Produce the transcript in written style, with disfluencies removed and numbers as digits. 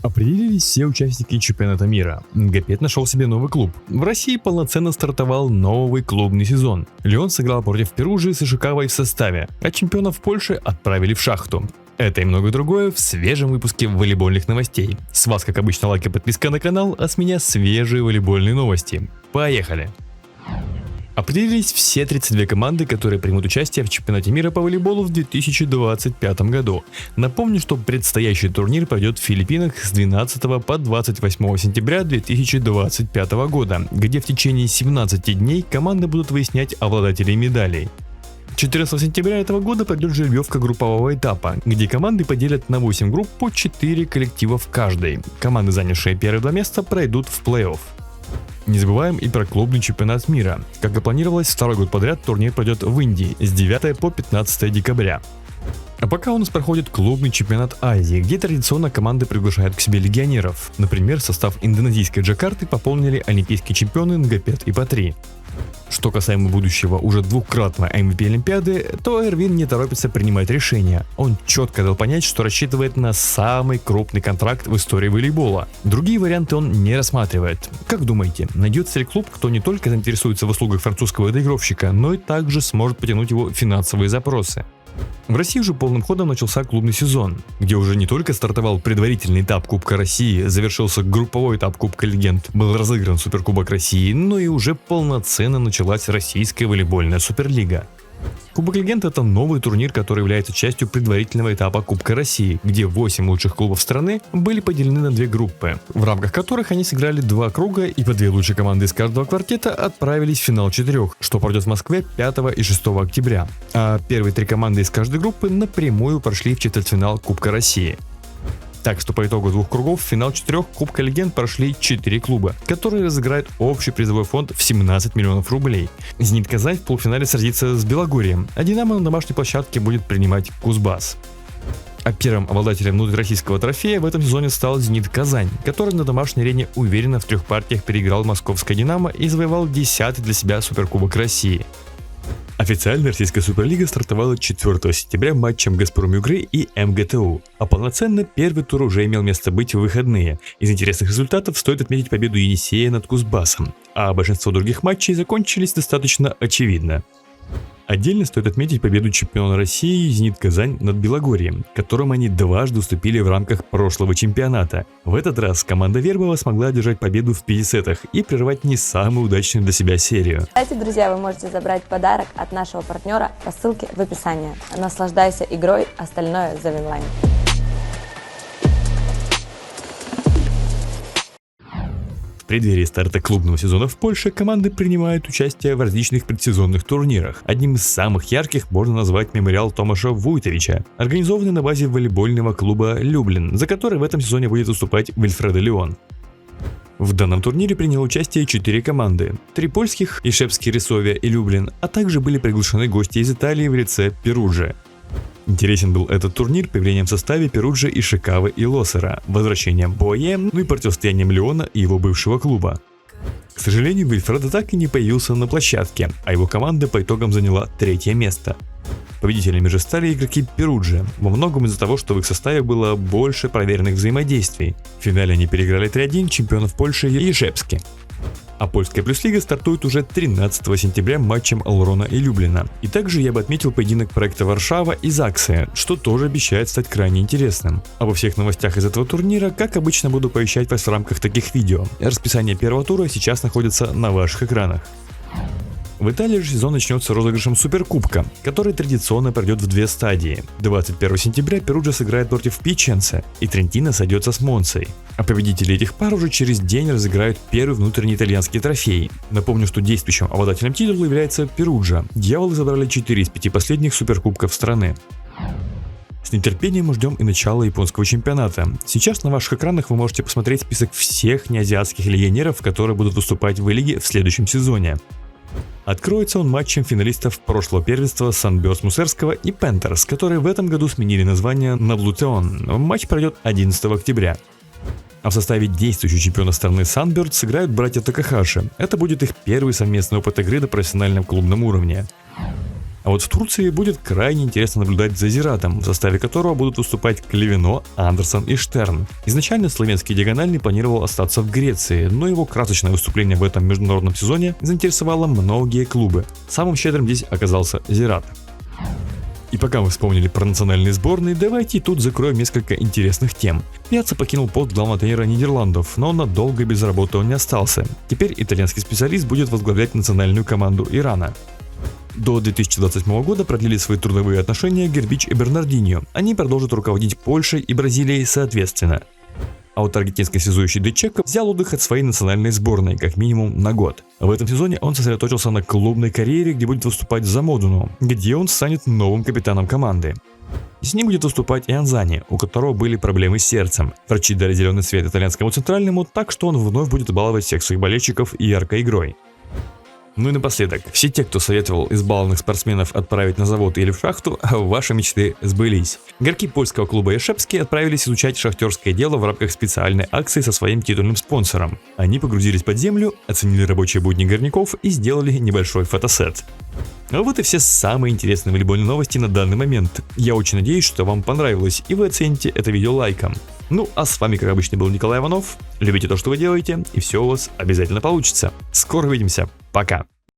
Определились все участники чемпионата мира. Гапет нашел себе новый клуб. В России полноценно стартовал новый клубный сезон. Лион сыграл против Перуджи с Ишикавой в составе, а чемпионов Польши отправили в шахту. Это и многое другое в свежем выпуске волейбольных новостей. С вас, как обычно, лайк и подписка на канал, а с меня свежие волейбольные новости. Поехали! Определились все 32 команды, которые примут участие в чемпионате мира по волейболу в 2025 году. Напомню, что предстоящий турнир пройдет в Филиппинах с 12 по 28 сентября 2025 года, где в течение 17 дней команды будут выяснять обладателей медалей. 14 сентября этого года пройдет жеребьевка группового этапа, где команды поделят на 8 групп по 4 коллектива в каждой. Команды, занявшие первые два места, пройдут в плей-офф. Не забываем и про клубный чемпионат мира. Как и планировалось, второй год подряд турнир пройдет в Индии с 9 по 15 декабря. А пока у нас проходит клубный чемпионат Азии, где традиционно команды приглашают к себе легионеров. Например, состав индонезийской Джакарты пополнили олимпийские чемпионы Нгапет и Патри. Что касаемо будущего уже двукратного MVP Олимпиады, то Эрвин не торопится принимать решения. Он четко дал понять, что рассчитывает на самый крупный контракт в истории волейбола. Другие варианты он не рассматривает. Как думаете, найдется ли клуб, кто не только заинтересуется в услугах французского доигровщика, но и также сможет потянуть его финансовые запросы? В России уже полным ходом начался клубный сезон, где уже не только стартовал предварительный этап Кубка России, завершился групповой этап Кубка Легенд, был разыгран Суперкубок России, но и уже полноценно началась российская волейбольная Суперлига. Кубок Легенд — это новый турнир, который является частью предварительного этапа Кубка России, где 8 лучших клубов страны были поделены на две группы, в рамках которых они сыграли два круга и по две лучшие команды из каждого квартета отправились в финал 4, что пройдет в Москве 5 и 6 октября. А первые три команды из каждой группы напрямую прошли в четвертьфинал Кубка России. Так что по итогу двух кругов в финал 4 Кубка Легенд прошли 4 клуба, которые разыграют общий призовой фонд в 17 миллионов рублей. Зенит Казань в полуфинале сразится с Белогорьем, а Динамо на домашней площадке будет принимать Кузбасс. А первым обладателем внутрироссийского трофея в этом сезоне стал Зенит Казань, который на домашней арене уверенно в 3 партиях переиграл московское Динамо и завоевал 10-й для себя Суперкубок России. Официально российская Суперлига стартовала 4 сентября матчем Газпром Югры и МГТУ, а полноценно первый тур уже имел место быть в выходные. Из интересных результатов стоит отметить победу Енисея над Кузбассом, а большинство других матчей закончились достаточно очевидно. Отдельно стоит отметить победу чемпиона России Зенит Казань над Белогорьем, которым они дважды уступили в рамках прошлого чемпионата. В этот раз команда Вербова смогла одержать победу в 5 сетах и прервать не самую удачную для себя серию. Кстати, друзья, вы можете забрать подарок от нашего партнера по ссылке в описании. Наслаждайся игрой, остальное за Винлайн. В преддверии старта клубного сезона в Польше команды принимают участие в различных предсезонных турнирах. Одним из самых ярких можно назвать мемориал Томаша Вуйтовича, организованный на базе волейбольного клуба Люблин, за который в этом сезоне будет выступать Вильфредо Лион. В данном турнире приняло участие 4 команды: 3 польских — Ишевский, Рисовия и Люблин, а также были приглашены гости из Италии в лице Перуджи. Интересен был этот турнир появлением в составе Перуджи, Ишикавы и Лосера, возвращением Бое, ну и противостоянием Лиона и его бывшего клуба. К сожалению, Вильфредо так и не появился на площадке, а его команда по итогам заняла 3-е место. Победителями же стали игроки Перуджи, во многом из-за того, что в их составе было больше проверенных взаимодействий. В финале они переиграли 3-1 чемпионов Польши и Ишевски. А польская плюс-лига стартует уже 13 сентября матчем Алрона и Люблина. И также я бы отметил поединок проекта Варшава и Заксы, что тоже обещает стать крайне интересным. Обо всех новостях из этого турнира, как обычно, буду повещать вас в рамках таких видео. Расписание первого тура сейчас находится на ваших экранах. В Италии же сезон начнется розыгрышем Суперкубка, который традиционно пройдет в 2 стадии. 21 сентября Перуджа сыграет против Пьяченце, и Трентино сойдется с Монцей. А победители этих пар уже через день разыграют первый внутренний итальянский трофей. Напомню, что действующим обладателем титула является Перуджа. Дьяволы забрали 4 из 5 последних суперкубков страны. С нетерпением ждем и начала японского чемпионата. Сейчас на ваших экранах вы можете посмотреть список всех неазиатских легионеров, которые будут выступать в лиге в следующем сезоне. Откроется он матчем финалистов прошлого первенства Sunburst Мусерского и Panthers, которые в этом году сменили название на Blue-Teon. Матч пройдет 11 октября. А в составе действующего чемпиона страны Sunburst сыграют братья Такахаши. Это будет их первый совместный опыт игры на профессиональном клубном уровне. А вот в Турции будет крайне интересно наблюдать за Зиратом, в составе которого будут выступать Клевино, Андерсон и Штерн. Изначально словенский диагональный планировал остаться в Греции, но его красочное выступление в этом международном сезоне заинтересовало многие клубы. Самым щедрым здесь оказался Зират. И пока мы вспомнили про национальные сборные, давайте тут закроем несколько интересных тем. Пьяцца покинул пост главного тренера Нидерландов, но надолго без работы он не остался. Теперь итальянский специалист будет возглавлять национальную команду Ирана. До 2027 года продлили свои трудовые отношения Гербич и Бернардиньо. Они продолжат руководить Польшей и Бразилией соответственно. А вот аргентинский связующий Де Чеко взял отдых от своей национальной сборной, как минимум на год. В этом сезоне он сосредоточился на клубной карьере, где будет выступать за Модуну, где он станет новым капитаном команды. С ним будет выступать и Анзани, у которого были проблемы с сердцем. Врачи дали зеленый свет итальянскому центральному, так что он вновь будет баловать всех своих болельщиков яркой игрой. Ну и напоследок, все те, кто советовал избалованных спортсменов отправить на завод или в шахту, ваши мечты сбылись. Игроки польского клуба Ешепский отправились изучать шахтерское дело в рамках специальной акции со своим титульным спонсором. Они погрузились под землю, оценили рабочие будни горняков и сделали небольшой фотосет. А вот и все самые интересные волейбольные новости на данный момент. Я очень надеюсь, что вам понравилось и вы оцените это видео лайком. Ну а с вами, как обычно, был Николай Иванов. Любите то, что вы делаете, и все у вас обязательно получится. Скоро увидимся. Пока.